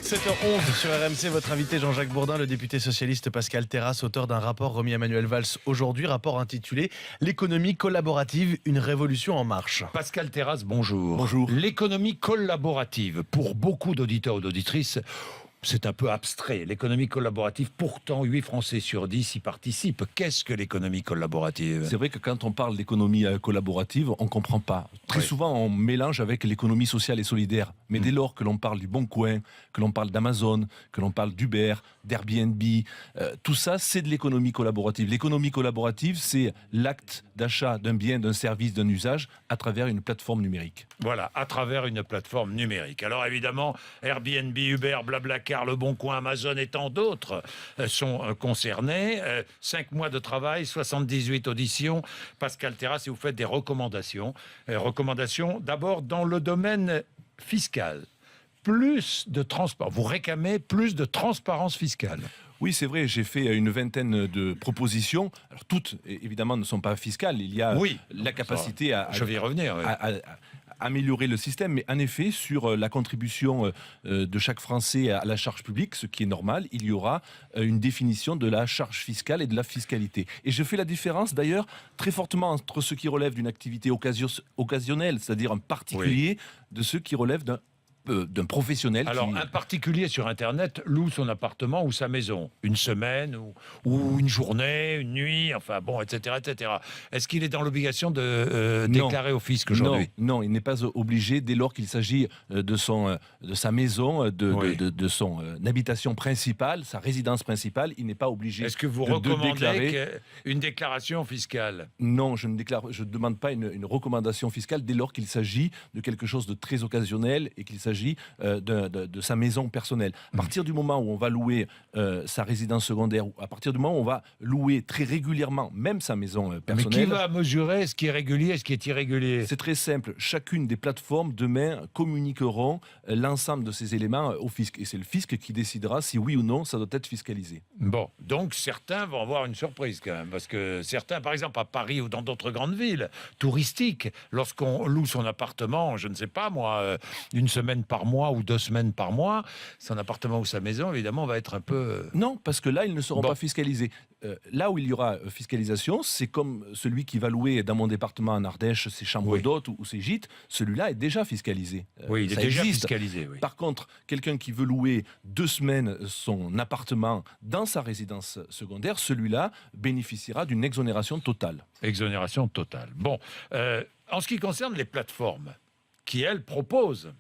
7h11 sur RMC, votre invité Jean-Jacques Bourdin, le député socialiste Pascal Terrasse, auteur d'un rapport remis à Manuel Valls aujourd'hui, rapport intitulé « L'économie collaborative, une révolution en marche ». Pascal Terrasse, bonjour. Bonjour. L'économie collaborative, pour beaucoup d'auditeurs ou d'auditrices, c'est un peu abstrait. L'économie collaborative, pourtant 8 Français sur 10 y participent. Qu'est-ce que l'économie collaborative ? C'est vrai que quand on parle d'économie collaborative, on ne comprend pas. Très souvent, on mélange avec l'économie sociale et solidaire. Mais dès lors que l'on parle du Bon Coin, que l'on parle d'Amazon, que l'on parle d'Uber, d'Airbnb, tout ça, c'est de l'économie collaborative. L'économie collaborative, c'est l'acte d'achat d'un bien, d'un service, d'un usage à travers une plateforme numérique. Voilà, à travers une plateforme numérique. Alors évidemment, Airbnb, Uber, Blablacar, Le Bon Coin, Amazon et tant d'autres sont concernés. 5 mois de travail, 78 auditions. Pascal Terrasse, et vous faites des recommandations. Recommandations d'abord dans le domaine fiscal. Plus de transparence. Vous réclamez plus de transparence fiscale. Oui, c'est vrai, j'ai fait une vingtaine de propositions. Alors, toutes, évidemment, ne sont pas fiscales. Il y a la capacité je vais y revenir, à améliorer le système. Mais en effet, sur la contribution de chaque Français à la charge publique, ce qui est normal, il y aura une définition de la charge fiscale et de la fiscalité. Et je fais la différence, d'ailleurs, très fortement entre ce qui relève d'une activité occasionnelle, c'est-à-dire un particulier, de ce qui relève d'un professionnel. Alors, un particulier sur Internet loue son appartement ou sa maison, une semaine ou une journée, une nuit, enfin bon, etc., etc. Est-ce qu'il est dans l'obligation de déclarer au fisc aujourd'hui ? Non, il n'est pas obligé dès lors qu'il s'agit de sa maison, de son habitation principale, sa résidence principale. Il n'est pas obligé. Est-ce que vous recommandez une déclaration fiscale ? Non, je ne demande pas une recommandation fiscale dès lors qu'il s'agit de quelque chose de très occasionnel et qu'il s'agit de sa maison personnelle. À partir du moment où on va louer sa résidence secondaire, ou à partir du moment où on va louer très régulièrement même sa maison personnelle... Mais qui va mesurer ce qui est régulier et ce qui est irrégulier ? C'est très simple. Chacune des plateformes demain communiqueront l'ensemble de ces éléments au fisc. Et c'est le fisc qui décidera si oui ou non ça doit être fiscalisé. Bon, donc certains vont avoir une surprise quand même. Parce que certains, par exemple à Paris ou dans d'autres grandes villes touristiques, lorsqu'on loue son appartement, je ne sais pas moi, une semaine par mois ou 2 semaines par mois, son appartement ou sa maison, évidemment, va être un peu... Non, parce que là, ils ne seront pas fiscalisés. Là où il y aura fiscalisation, c'est comme celui qui va louer dans mon département en Ardèche ses chambres d'hôtes ou ses gîtes, celui-là est déjà fiscalisé. Oui, il est déjà fiscalisé. Oui. Par contre, quelqu'un qui veut louer 2 semaines son appartement dans sa résidence secondaire, celui-là bénéficiera d'une exonération totale. Exonération totale. Bon, en ce qui concerne les plateformes, qui, elles, proposent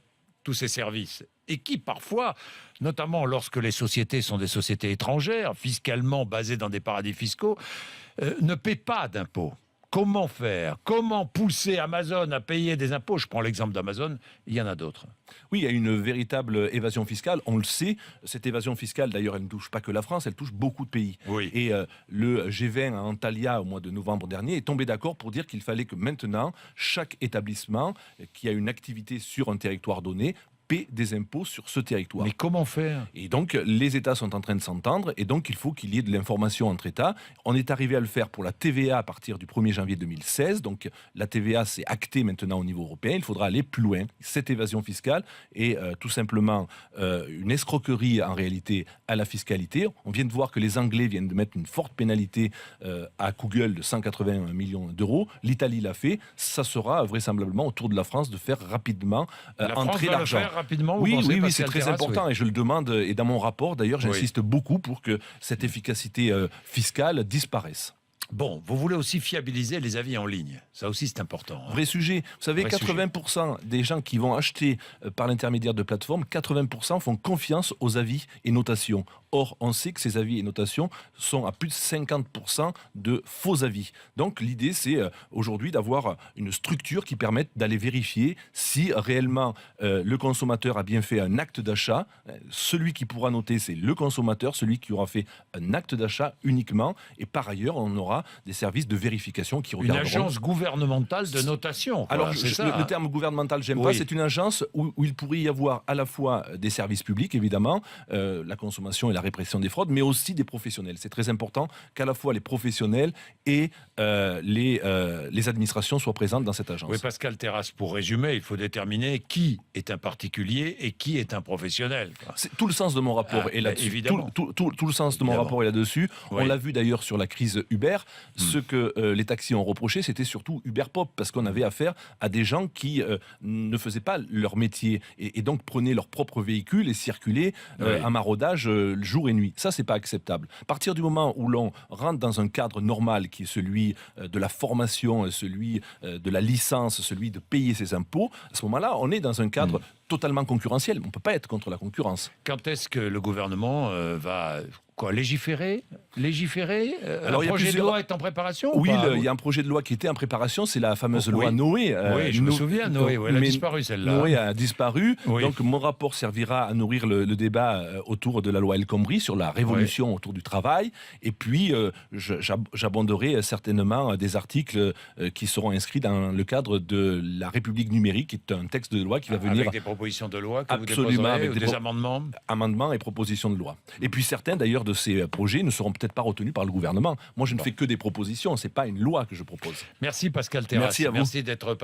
tous ces services et qui, parfois, notamment lorsque les sociétés sont des sociétés étrangères, fiscalement basées dans des paradis fiscaux, ne paient pas d'impôts. Comment faire ? Comment pousser Amazon à payer des impôts ? Je prends l'exemple d'Amazon, il y en a d'autres. Oui, il y a une véritable évasion fiscale, on le sait. Cette évasion fiscale, d'ailleurs, elle ne touche pas que la France, elle touche beaucoup de pays. Oui. Et le G20 à Antalya, au mois de novembre dernier, est tombé d'accord pour dire qu'il fallait que maintenant, chaque établissement qui a une activité sur un territoire donné paie des impôts sur ce territoire. Mais comment faire ? Et donc, les États sont en train de s'entendre, et donc il faut qu'il y ait de l'information entre États. On est arrivé à le faire pour la TVA à partir du 1er janvier 2016, donc la TVA c'est acté maintenant au niveau européen, il faudra aller plus loin. Cette évasion fiscale est tout simplement une escroquerie en réalité à la fiscalité. On vient de voir que les Anglais viennent de mettre une forte pénalité à Google de 180 millions d'euros. L'Italie l'a fait, ça sera vraisemblablement au tour de la France de faire rapidement entrer l'argent. Rapidement, oui, c'est très important et je le demande, et dans mon rapport d'ailleurs j'insiste beaucoup pour que cette efficacité fiscale disparaisse. Bon, vous voulez aussi fiabiliser les avis en ligne. Ça aussi, c'est important. Vrai sujet. Vous savez, 80% des gens qui vont acheter par l'intermédiaire de plateformes, 80% font confiance aux avis et notations. Or, on sait que ces avis et notations sont à plus de 50% de faux avis. Donc, l'idée, c'est aujourd'hui d'avoir une structure qui permette d'aller vérifier si réellement le consommateur a bien fait un acte d'achat. Celui qui pourra noter, c'est le consommateur, celui qui aura fait un acte d'achat uniquement. Et par ailleurs, on aura aura des services de vérification qui Une regarderont. agence gouvernementale de notation. Quoi. Alors, c'est ça. le terme gouvernemental, j'aime pas. Oui. C'est une agence où il pourrait y avoir à la fois des services publics, évidemment, la consommation et la répression des fraudes, mais aussi des professionnels. C'est très important qu'à la fois les professionnels et les administrations soient présentes dans cette agence. Oui, Pascal Terrasse, pour résumer, il faut déterminer qui est un particulier et qui est un professionnel. Quoi. C'est tout le sens de mon rapport Ah, est là-dessus. évidemment. Tout le sens de mon Évidemment. rapport est là-dessus. Oui. On l'a vu d'ailleurs sur la crise Uber. Ce que les taxis ont reproché, c'était surtout Uber Pop, parce qu'on avait affaire à des gens qui ne faisaient pas leur métier et donc prenaient leur propre véhicule et circulaient à maraudage jour et nuit. Ça, c'est pas acceptable. À partir du moment où l'on rentre dans un cadre normal, qui est celui de la formation, celui de la licence, celui de payer ses impôts, à ce moment-là, on est dans un cadre totalement concurrentiel. On ne peut pas être contre la concurrence. Quand est-ce que le gouvernement va légiférer Alors, un il y a projet de plusieurs- loi est en préparation ou Oui, pas il y a un projet de loi qui était en préparation, c'est la fameuse loi Oui. Noé. Oui, je me souviens, Noé, elle a disparu celle-là. Noé a disparu, Oui. donc mon rapport servira à nourrir le débat autour de la loi El Khomri sur la révolution autour du travail, et puis j'abonderai certainement des articles qui seront inscrits dans le cadre de la République numérique, qui est un texte de loi qui va venir Avec des propositions de loi que Absolument, vous déposerez, avec ou des des amendements. amendements et propositions de loi. Et puis certains d'ailleurs de ces projets ne seront peut-être pas retenus par le gouvernement. Moi je ne fais que des propositions, c'est pas une loi que je propose. Merci Pascal Terrasse. Merci à vous. Merci d'être passé.